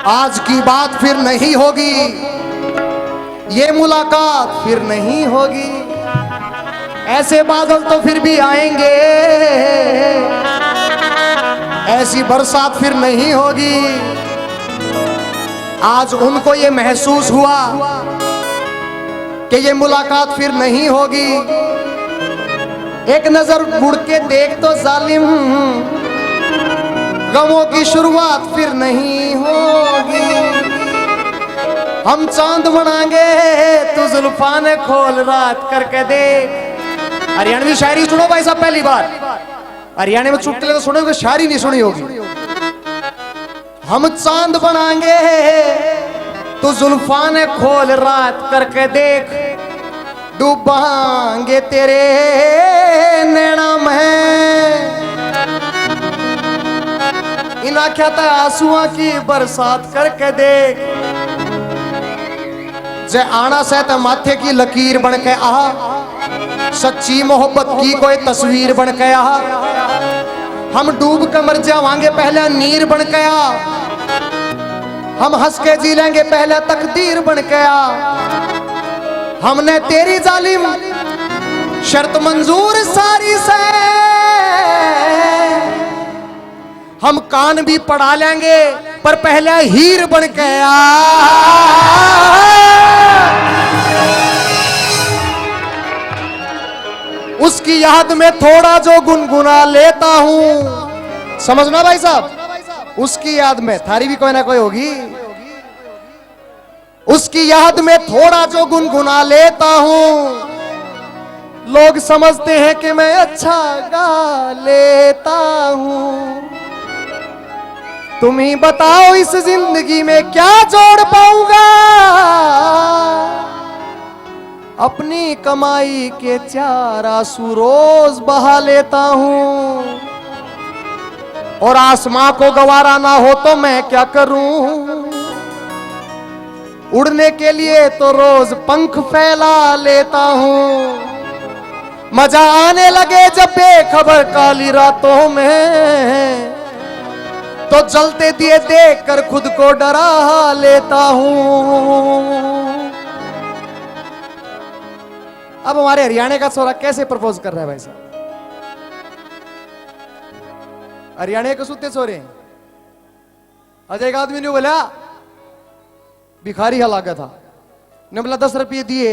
आज की बात फिर नहीं होगी, ये मुलाकात फिर नहीं होगी। ऐसे बादल तो फिर भी आएंगे, ऐसी बरसात फिर नहीं होगी। आज उनको ये महसूस हुआ कि ये मुलाकात फिर नहीं होगी। एक नजर मुड़ के देख तो जालिम, गमों की शुरुआत फिर नहीं होगी। हम चांद बनाएंगे तू जुल्फान खोल रात करके देख। हरियाणवी शायरी सुनो भाई साहब, पहली बार हरियाणा में चुटकुले तो सुनोगे, शायरी नहीं सुनी होगी। हम चांद बनाएंगे तू जुल्फान खोल रात करके देख, डूबांगे तेरे नैना में। इन आख्या था आंसुओं की बरसात करके देख। जे आना सहत माथे की लकीर बन के आ, सच्ची मोहब्बत की कोई तस्वीर बन के आ। हम डूब के मर जावांगे पहले नीर बन के आ, हम हंस के जी लेंगे पहले तकदीर बन के आ। हमने तेरी जालिम शर्त मंजूर सारी से, हम कान भी पढ़ा लेंगे पर पहले हीर बन के आ। उसकी याद में थोड़ा जो गुनगुना लेता हूं, समझना भाई साहब। उसकी याद में, थारी भी कोई ना कोई होगी। उसकी याद में थोड़ा जो गुनगुना लेता हूं, लोग समझते हैं कि मैं अच्छा गा लेता हूं। तुम ही बताओ इस जिंदगी में क्या जोड़ पाऊंगा, अपनी कमाई के 4 आंसू रोज बहा लेता हूं। और आसमां को गवारा ना हो तो मैं क्या करूं, उड़ने के लिए तो रोज पंख फैला लेता हूं। मजा आने लगे जब बेखबर काली रातों में, तो जलते दिए देख कर खुद को डरा लेता हूं। अब हमारे हरियाणा का छोरा कैसे प्रपोज कर रहा है भाई साहब? हरियाणा के सुते छोरे अजय एक आदमी ने बोला, भिखारी हला गया था, ने बोला 10 रुपये दिए।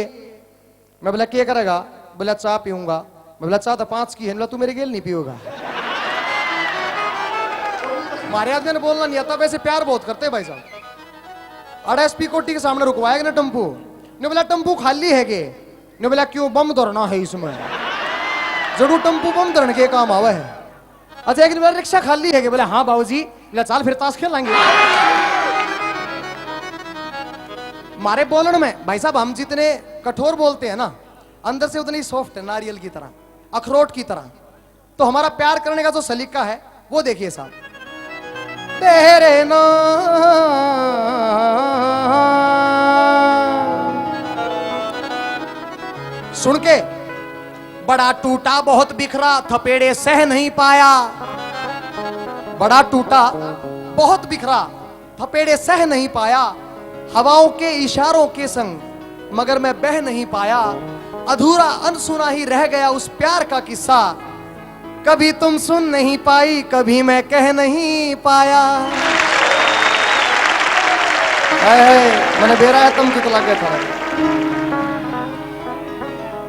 मैं बोला क्या करेगा? बोला चाय पीऊंगा। मैं बोला चाय तो 5 की है। बोला तू मेरे गेल नहीं पियोगा। हमारे आदमी ने बोलना नहीं आता, वैसे प्यार बहुत करते भाई साहब। अड़ेसपी कोटी के सामने रुकवाएगा ना टेम्पू, ने बोला टेम्पू खाली है के? ने बोला क्यों, बम धरना है इसमें। जरूर टेम्पू बम धरने के काम आवा है। अच्छा एक बोला रिक्शा खाली है के? बोला हाँ बाबूजी। बोला चल फिर ताश खेलेंगे। हमारे बोलने में भाई साहब हम जितने कठोर बोलते हैं ना, अंदर से उतनी सॉफ्ट है, नारियल की तरह, अखरोट की तरह। तो हमारा प्यार करने का जो सलीका है वो देखिए साहब। तेरे नाम सुन के बड़ा टूटा बहुत बिखरा, थपेड़े सह नहीं पाया। बड़ा टूटा बहुत बिखरा, थपेड़े सह नहीं पाया। हवाओं के इशारों के संग मगर मैं बह नहीं पाया। अधूरा अनसुना ही रह गया उस प्यार का किस्सा। कभी तुम सुन नहीं पाई, कभी मैं कह नहीं पाया। मैंने बेरा है तुम कितना लगे था।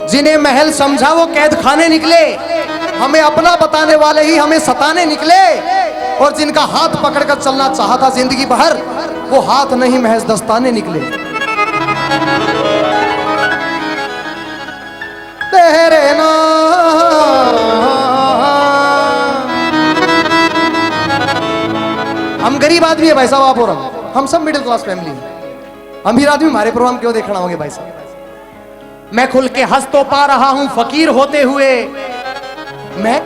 जिन्हें महल समझा वो कैद खाने निकले, हमें अपना बताने वाले ही हमें सताने निकले। और जिनका हाथ पकड़कर चलना चाहा था जिंदगी भर, वो हाथ नहीं महज दस्ताने निकले। तेरे नाम हम गरीब आदमी है भाई साहब, आप और हम सब मिडिल क्लास फैमिली है। अमीर आदमी हमारे प्रोग्राम क्यों देखना होंगे भाई साहब? मैं खुल के हंस तो पा रहा हूं फकीर होते हुए, मैं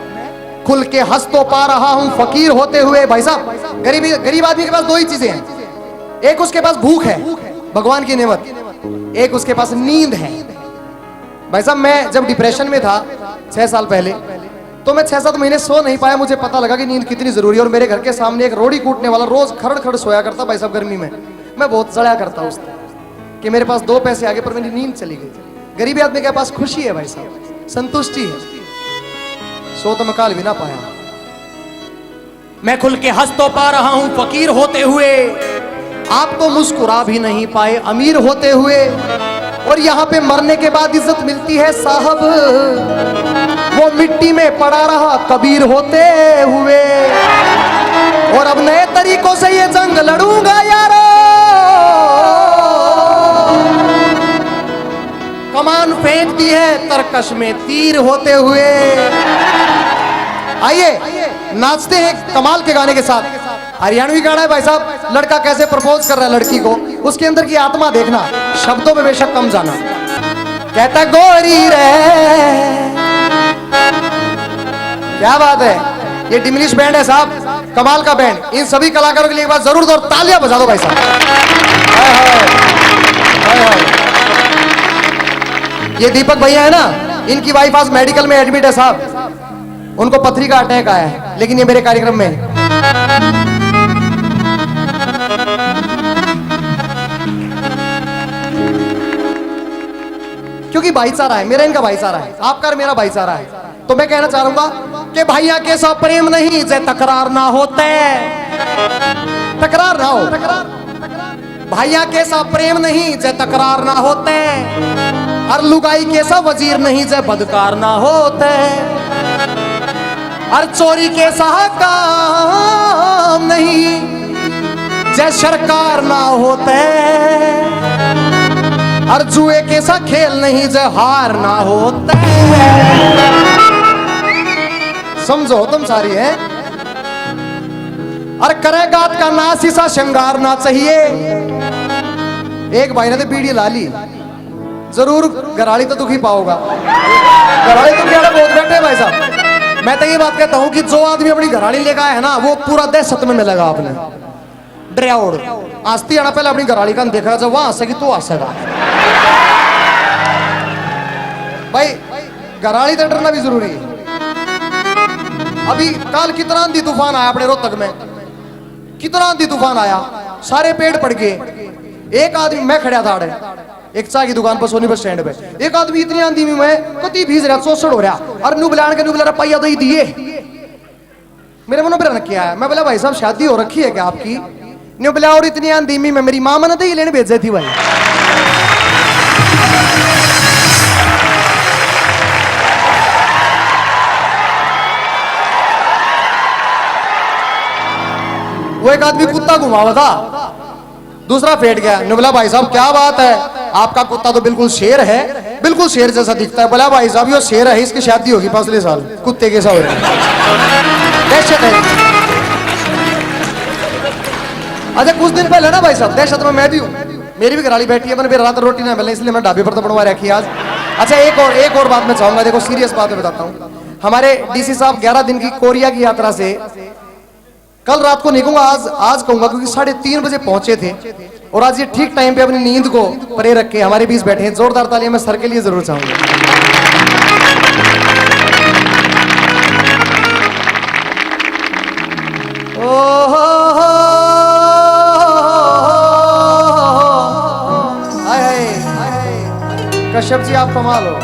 खुल के हंस तो पा रहा हूं फकीर होते हुए। भाई साहब गरीब आदमी के पास 2 ही चीजें हैं, एक उसके पास भूख है, भगवान की नेमत, एक उसके पास नींद है। भाई साहब मैं जब डिप्रेशन में था 6 साल पहले, तो मैं 6-7 महीने सो नहीं पाया। मुझे पता लगा कि नींद कितनी जरूरी है। और मेरे घर के सामने एक रोड़ी कूटने वाला रोज खड़ खड़ सोया करता भाई साहब गर्मी में। मैं बहुत सड़ा करता उस कि मेरे पास 2 पैसे आगे पर मेरी नींद चली गई। गरीबी आदमी के पास खुशी है भाई साहब, संतुष्टि है। सो तो मैं काल भी ना पाया। मैं खुल के हंस तो पा रहा हूं फकीर होते हुए, आप तो मुस्कुरा भी नहीं पाए अमीर होते हुए। और यहाँ पे मरने के बाद इज्जत मिलती है साहब, वो मिट्टी में पड़ा रहा कबीर होते हुए। और अब नए तरीकों से ये जंग लड़ूंगा यारो, कमान फेंक दी है तरकश में तीर होते हुए। आइए नाचते हैं कमाल के गाने के साथ। हरियाणवी गाना है भाई साहब। लड़का कैसे प्रपोज कर रहा है लड़की को, उसके अंदर की आत्मा देखना, शब्दों में बेशक कम जाना। कहता गोरी रे, क्या बात है। ये डिमिनिश बैंड है साहब, कमाल का बैंड। इन सभी कलाकारों के लिए एक बार जरूर दो तालियां बजा दो भाई साहब। हाय हाय हाय हाय। ये दीपक भैया है ना, इनकी वाइफ आज मेडिकल में एडमिट है साहब। उनको पथरी का अटैक आया है, लेकिन ये मेरे कार्यक्रम में है। क्योंकि भाईचारा है, मेरा इनका भाईचारा है, आपका मेरा भाईचारा है। तो मैं कहना चाहूंगा कि भैया के साथ प्रेम नहीं जे तकरार ना होते, तकरार ना हो। भैया के साथ प्रेम नहीं जे तकरार ना होते, और लुगाई के साथ वजीर नहीं जे बदकार ना होते, और चोरी के साथ काम नहीं जे सरकार ना होते, और जुए के साथ खेल नहीं जे हार ना होते। समझो तुम सारी है। और करेगा का ना शीशा श्रृंगार ना चाहिए। एक भाई ने तो बीड़ी ला ली, जरूर घराड़ी तो दुखी पाओगा। घराड़ी तो क्या बहुत बैठे भाई साहब। मैं तो ये बात कहता हूं कि जो आदमी अपनी घराड़ी लेकर आया है ना, वो पूरा दहशत में मिलेगा। आपने ड्राउड आस्ती आना, पहले अपनी घराड़ी का देखा, जब वहां हंसेगी तो हंसेगा भाई। घराड़ी तो डरना भी जरूरी है। अभी कल कितना आंधी तूफान आया अपने रोहतक में, कितना आंधी तूफान आया, सारे पेड़ पड़ गए। एक आदमी, मैं खड़ा था एक चाय की दुकान पर सोनी बस स्टैंड पे, एक आदमी इतनी आंधी में कति भीज रहा, चौसड़ हो रहा, और नु बुलाने के नु बुला पाइया दही दिए। मेरे मन पर किया है। मैं बोला भाई साहब शादी हो रखी है क्या आपकी? नु बुला, और इतनी आंधी में मेरी माँ ने दही लेने भेजे थी भाई। वो एक आदमी कुत्ता घुमावा था, दूसरा फेंट गया। ने बोला भाई साहब क्या बात है, आपका कुत्ता तो बिल्कुल शेर है, बिल्कुल शेर जैसा दिखता है। बोला भाई साहब ये शेर है, इसकी शादी होगी पिछले साल, कुत्ते के साथ हो रहा है। दहशत है। अच्छा कुछ दिन पहले ना भाई साहब, दहशत में मैं भी हूँ, मेरी भी घराली बैठी है, मैंने रात रोटी ना मिलने, इसलिए मैं ढाबे पर तो बनवा रखी आज। अच्छा एक और बात मैं चाहूंगा, देखो सीरियस बात मैं बताता हूँ। हमारे डीसी साहब 11 दिन की कोरिया की यात्रा से कल रात को निकलूंगा, आज कहूंगा, क्योंकि 3:30 बजे पहुंचे थे। और आज ये ठीक टाइम पे अपनी नींद को परे रख के हमारे बीच बैठे हैं। जोरदार तालियां मैं सर के लिए जरूर चाहूंगा। कश्यप जी आप कमाल हो,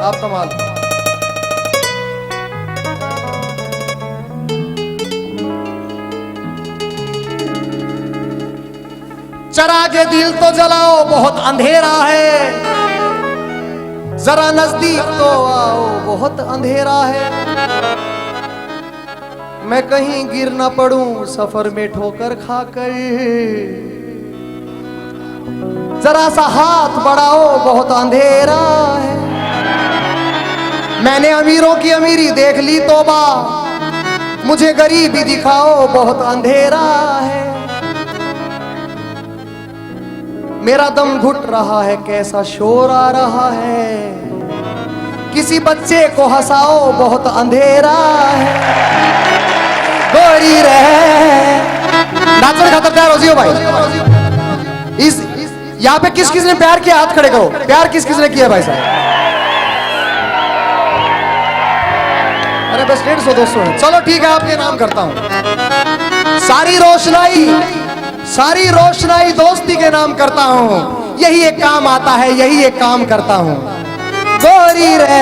आप कमाल हो। चरा के दिल तो जलाओ बहुत अंधेरा है, जरा नजदीक तो आओ बहुत अंधेरा है। मैं कहीं गिर ना पड़ूं सफर में ठोकर खाकर, जरा सा हाथ बढ़ाओ बहुत अंधेरा है। मैंने अमीरों की अमीरी देख ली तौबा, मुझे गरीबी दिखाओ बहुत अंधेरा है। मेरा दम घुट रहा है, कैसा शोर आ रहा है, किसी बच्चे को हंसाओ बहुत अंधेरा है। गोरी रे नाचन खातर तैयार हो जियो भाई। इस यहाँ पे किस किस ने प्यार किया, हाथ खड़े करो। प्यार किस किस ने किया भाई साहब? अरे बस 150-200 है। चलो ठीक है, आपके नाम करता हूँ। सारी रोशनाई दोस्ती के नाम करता हूँ। यही एक काम आता है, यही एक काम करता हूँ। गोरी रे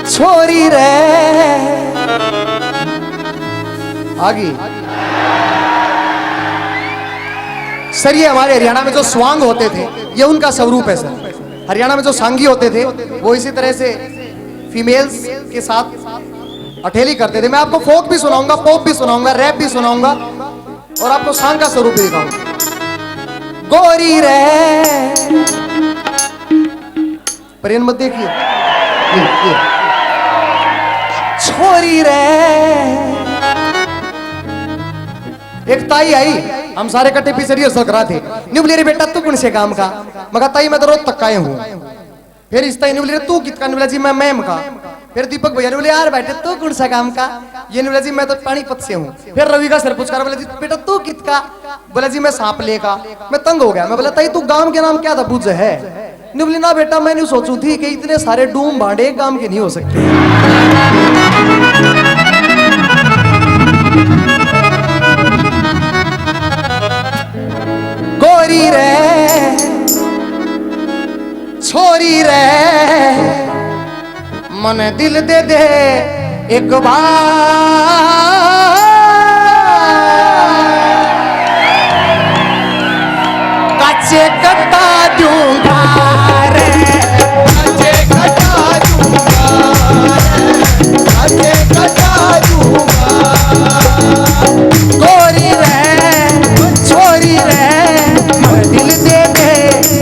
छोरी रे आगे। सर ये हमारे हरियाणा में जो स्वांग होते थे, ये उनका स्वरूप है सर। हरियाणा में जो सांगी होते थे वो इसी तरह से फीमेल्स के साथ अठेली करते थे। मैं आपको फोक भी सुनाऊंगा, पॉप भी सुनाऊंगा, रैप भी सुनाऊंगा और आपको सांग का स्वरूप भी दिखाऊंगा। गोरी रे पर इन मत देखिए, छोरी रे। एक ताई आई, हम सारे कट्टे पीछे रिहर्सल करा थे। न्यूबली रे बेटा तू कौन से काम का? मगर ताई मैं तो रोज तक काए हूँ। फिर इस ताई न्यूबली रे तू कितना? न्यूबला जी मैं मैम का। फिर दीपक भैया ने बोले यार बेटे तू कौन सा काम का? ये न्यूबला जी मैं तो पानीपत से हूँ। फिर रवि का सर पूछकर बोला जी बेटा तू कितना? बोला जी मैं सांपले का। मैं तंग हो गया, मैं बोला ताई तू गांव के नाम क्या था बुझ है? न्यूबली ना बेटा मैंने सोचू थी कि इतने सारे डूम भांडे एक गांव के नहीं हो सकते। गोरी रे छोरी रे मन दिल दे दे एक बार, कच्चे कटा दूंगा रे, कच्चे कटा दूंगा, कच्चे कटा दूंगा। गोरी रे छोरी रे दिल दे दे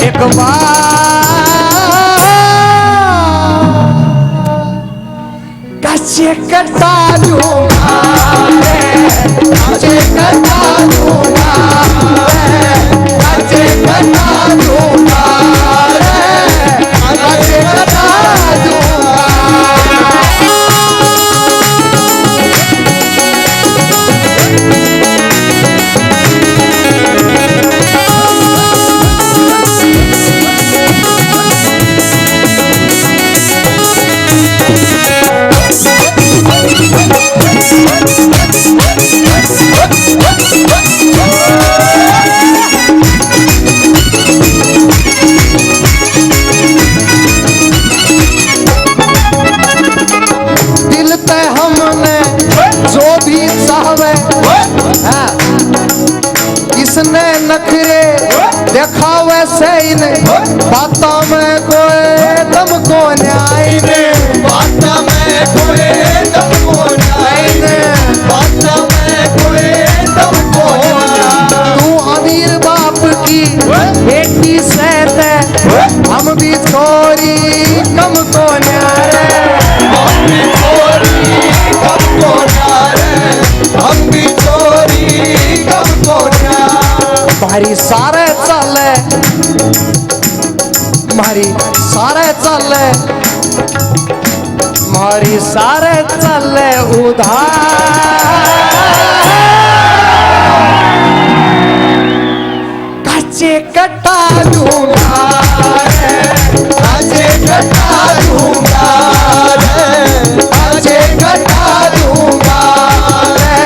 एक बार, कच्चे कटा दूंगा रे, कच्चे कटा दूंगा रे, कच्चे कटा दूंगा रे, कच्चे कटा दूंगा। इसने नखरे देखा वैसे ही ने बातों में कोई दम को न्याय ने, बातों में कोई दम को न्याय ने, बातों में कोई दम को न्याय। तू अमीर बाप की बेटी से ते हम भी छोरी कम को न्याय, हम भी छोरी कम को न्याय, हम भी छोरी कम को न्याय। मारी सारे चले, मारी सारे चले, मारी सारे चले उधार, कच्चे कटा दूंगा रे, कच्चे कटा दूंगा रे, कच्चे कटा दूंगा रे,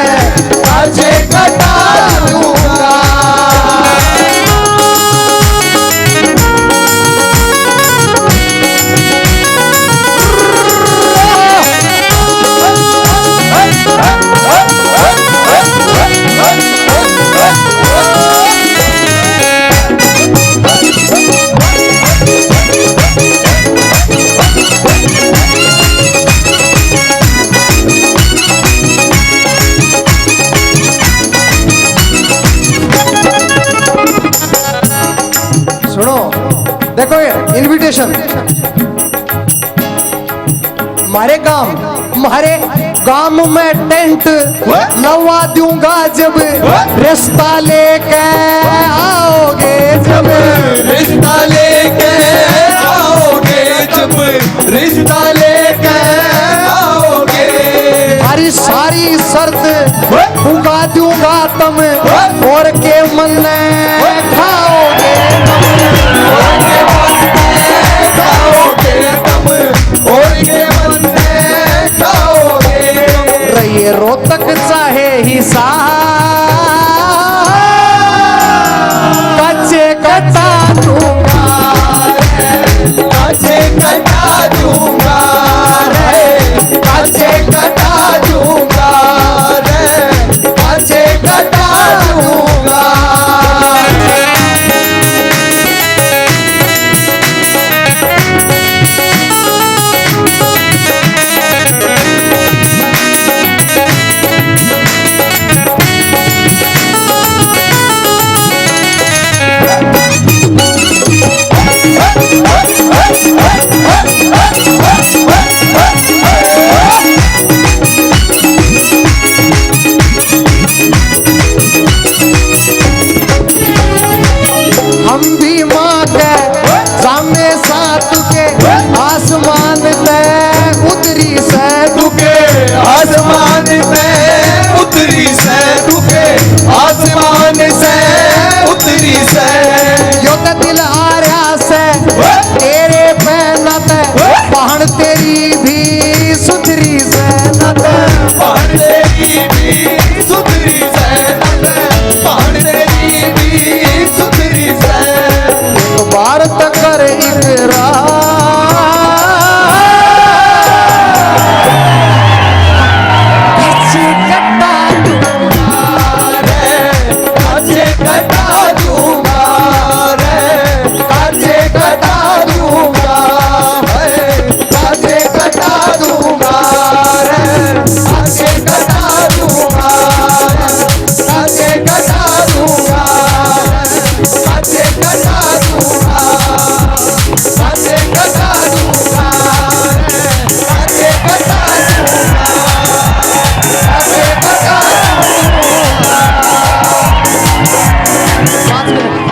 कच्चे कटा दूंगा। देखो इनविटेशन, हमारे गांव में टेंट लगा दूंगा जब रिश्ता लेके आओगे, जब रिश्ता लेके आओगे, जब रिश्ता लेके आओगे। हमारी सारी शर्त पुगा दूंगा तुम और के मन खाओगे, और के मन खाओगे तुम, और के मन ये रोहतक चाहे हिसार, कच्चे कटा दूंगा रे, कच्चे कटा दूंगा रे, कच्चे कटा दूंगा रे, कच्चे कटा दूंगा। हम भी माँ के सामने साथ के आसमान पे उतरी से तुके आसमान से उतरी से, तुके आसमान से उतरी से। यो तो दिल आर्या से तेरे पे नत पहाड़ तेरी भी सुधरी से नत, पहाड़ तेरी भी सुधरी से, पहाड़ तेरी भी सुधरी से। एक बार तक कर इकरार, कच्चे कटा दूंगा रे, कच्चे कटा दूंगा रे, कच्चे कटा दूंगा रे, कच्चे कटा दूंगा रे, कच्चे कटा दूंगा रे, कच्चे कटा दूंगा रे, कच्चे कटा दूंगा, कच्चे कटा दूंगा रे, कच्चे कटा दूंगा, कच्चे कटा दूंगा। 5 मिनट